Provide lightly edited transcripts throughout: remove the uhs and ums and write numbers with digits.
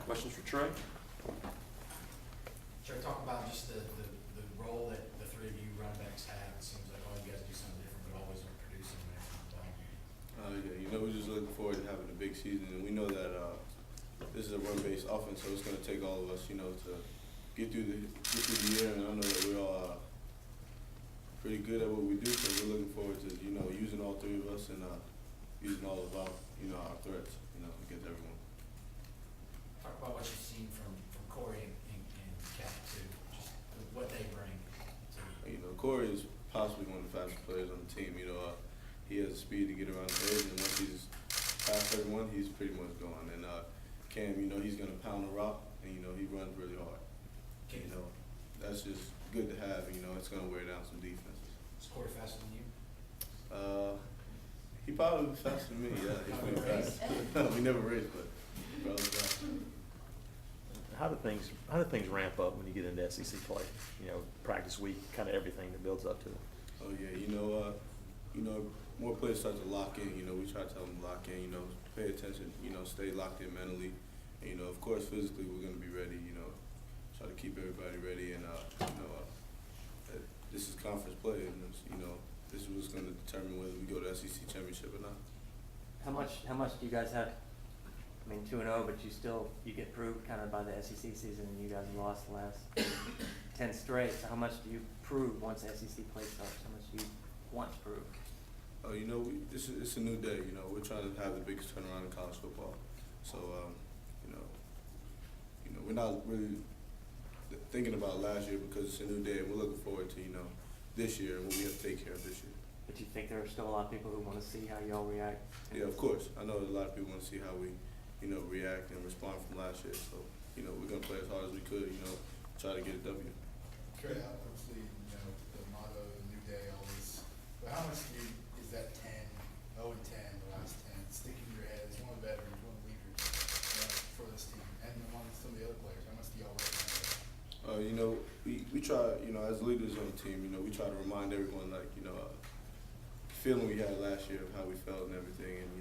Questions for Trey? Trey, talk about just the role that the three of you running backs have. It seems like all you guys do something different, but always are producing when it's not done. Yeah, we're just looking forward to having a big season, and we know that this is a run-based offense, so it's going to take all of us, to get through the year. And I know that we're all pretty good at what we do, so we're looking forward to using all three of us and using all of our threats, against everyone. Talk about what you've seen from Corey and Cap too, just what they bring to Corey is possibly one of the fastest players on the team. He has the speed to get around the edge, and once he's past everyone, he's pretty much gone. And Cam, he's going to pound the rock, and he runs really hard. That's just good to have. It's going to wear down some defenses. Is Corey faster than you? He probably was faster than me. Yeah, he's pretty fast. We never raced, but he probably fast. How do things ramp up when you get into SEC play? Practice week, kind of everything that builds up to it. Oh yeah, more players start to lock in. We try to tell them to lock in. Pay attention. Stay locked in mentally. And, of course, physically we're going to be ready. Try to keep everybody ready. And this is conference play, and this is what's going to determine whether we go to SEC championship or not. How much do you guys have? I mean, 2-0, but you get proved kind of by the SEC season, and you guys lost the last 10 straight. So how much do you prove once SEC play starts? How much do you want to prove? Oh, it's a new day. We're trying to have the biggest turnaround in college football. So, we're not really thinking about last year because it's a new day, and we're looking forward to this year and what we have to take care of this year. But you think there are still a lot of people who want to see how y'all react? Yeah, of course. I know a lot of people want to see how we react and respond from last year. So, we're going to play as hard as we could, try to get a W. Trey, obviously, the motto, New Day, always. But how much is that 0-10, the last 10, sticking in your head as one of the veterans, one of the leaders for this team, and among some of the other players? How much do y'all recognize that? We try, as leaders on the team, we try to remind everyone, feeling we had last year of how we felt and everything. And,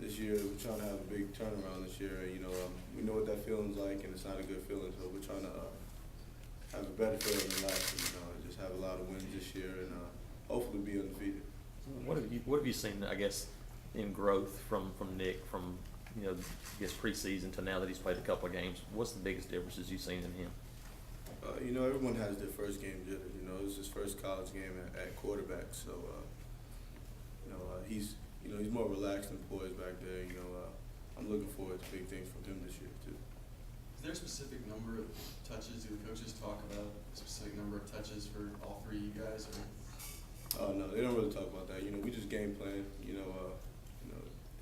this year we're trying to have a big turnaround this year. And, we know what that feeling's like, and it's not a good feeling. So we're trying to have a better feeling than last year, just have a lot of wins this year and hopefully be undefeated. What have you seen, I guess, in growth from Nick from I guess preseason to now that he's played a couple of games? What's the biggest differences you've seen in him? Everyone has their first game jitters. It was his first college game at quarterback, so he's more relaxed and poised back there. I'm looking forward to big things from him this year too. Is there a specific number of touches? Do the coaches talk about a specific number of touches for all three of you guys? Or? No, they don't really talk about that. We just game plan.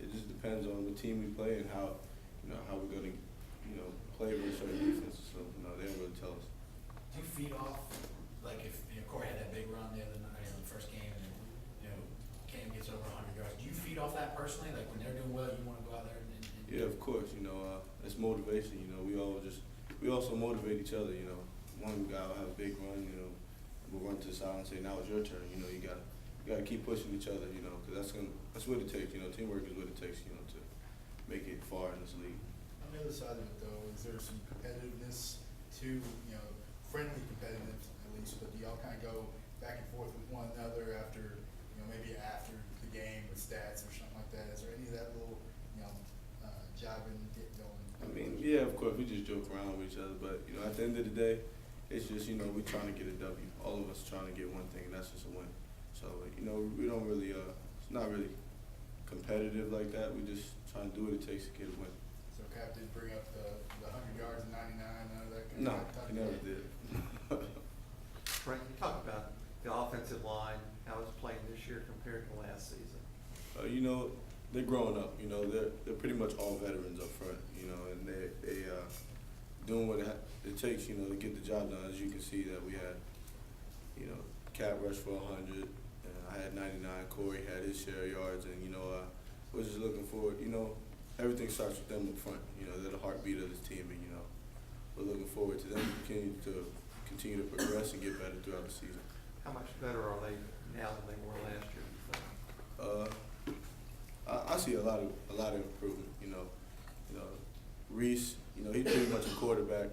It just depends on the team we play and how we're going to play versus certain defenses. So they don't really tell us. Do you feed off, like if Corey had that big run the other night in the first game, and Cam gets over 100 yards? Do you feed off that personally? Like when they're doing well, you want to go out there and yeah, of course. It's motivation. We also motivate each other. One guy will have a big run. We'll run to the side and say, "Now it's your turn." You gotta keep pushing each other. Because that's what it takes. Teamwork is what it takes. To make it far in this league. On the other side of it, though, is there some competitiveness to, friendly competitive at least, but do y'all kind of go back and forth with one another after, maybe after the game with stats or something like that? Is there any of that little, jobbing, get going? I mean, yeah, of course, we just joke around with each other, but, at the end of the day, it's just, we're trying to get a W. All of us trying to get one thing, and that's just a win. So, we don't really, it's not really competitive like that. We just trying to do what it takes to get a win. So Cap did bring up the 100 yards and 99, none of that kind No, of talk? he never did. Frank, you talk about the offensive line, how it's playing this year compared to last season. They're growing up. They're pretty much all veterans up front. And they doing what it takes. To get the job done. As you can see that we had, Cap rushed for 100. I had 99. Corey had his share of yards, and we're just looking forward. Everything starts with them up front. They're the heartbeat of this team, and we're looking forward to them continue to progress and get better throughout the season. How much better are they now than they were last year, do you think? I see a lot of improvement. Reese, you know, he's pretty much a quarterback.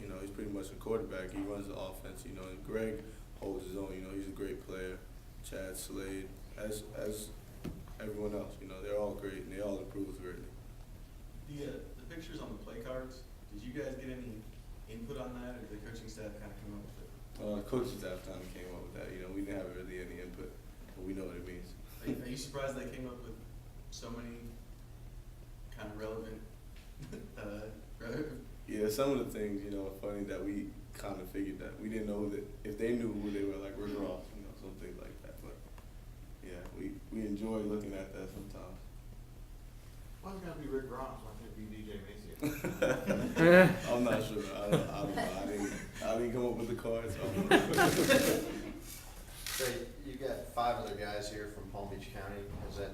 You know, he's pretty much a quarterback. He runs the offense, you know, and Greg holds his own. You know, he's a great player. Chad Slade, as everyone else, you know, they're all great and they all improve greatly. The pictures on the play cards, did you guys get any input on that, or did the coaching staff kind of come up with it? Coaching staff kind of came up with that. You know, we didn't have really any input, but we know what it means. Are you surprised they came up with so many kind of relevant, Yeah, some of the things, you know, funny that we kind of figured that we didn't know that if they knew who they were, like Rick Ross, you know, some things like that. But yeah, we enjoy looking at that sometimes. Why it's gotta be Rick Ross, why can't it be DJ Macy? I'm not sure. I don't know. I didn't come up with the cards. So I don't know. So you got 5 other guys here from Palm Beach County. Has that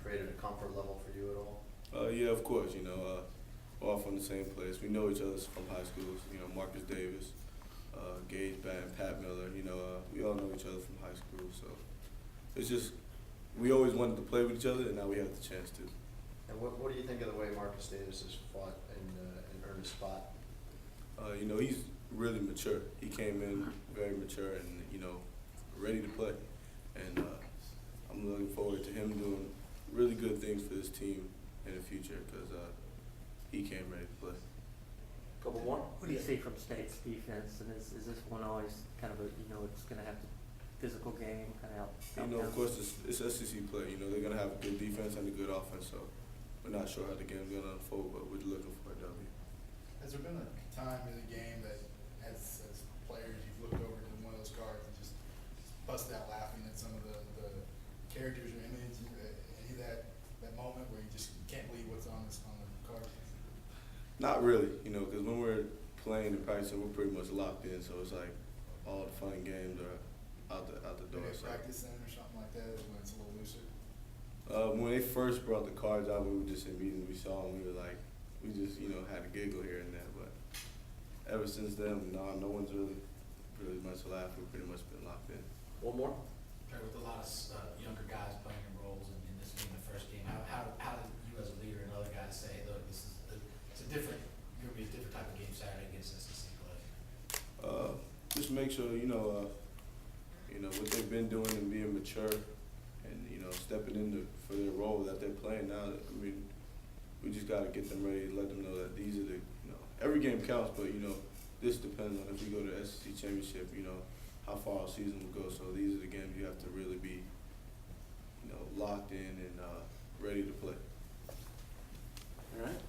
created a comfort level for you at all? Yeah, of course. You know, all from the same place. We know each other from high schools. You know, Marcus Davis, Gage Batten, Pat Miller. You know, we all know each other from high school. So it's just we always wanted to play with each other, and now we have the chance to. And what do you think of the way Marcus Davis has fought and earned a spot? You know, he's really mature. He came in very mature and, you know, ready to play. And I'm looking forward to him doing really good things for this team in the future because he came ready to play. Couple more? What do you see from State's defense, and is this one always kind of a, you know, it's gonna have to physical game, kind of out? You know, of course, it's SEC play. You know, they're going to have a good defense and a good offense, so we're not sure how the game's going to unfold, but we're looking for a W. Has there been a time in the game that, as players, you've looked over to one of those cards and just busted out laughing at some of the characters or images, any of that moment where you just can't believe what's on the card? Not really, you know, because when we're playing and practicing, we're pretty much locked in, so it's like all the fun games are out the door. Maybe So. practice then or something like that when it's a little looser? When they first brought the cards out, we were just in meetings, we saw them, we were like, we just, you know, had a giggle here and there, but ever since then, no one's really much laughed. We've pretty much been locked in. One more? With a lot of younger guys playing their roles and this being the first game, how did you as a leader and other guys say, look, it's a different, you're going to be a different type of game Saturday against SEC play? Just make sure, you know, what they've been doing and being mature and, you know, stepping into for their role that they're playing now. I mean, we just got to get them ready to let them know that these are the, you know, every game counts, but, you know, this depends on if we go to the SEC championship, you know, how far our season will go. So these are the games you have to really be, you know, locked in and ready to play. All right.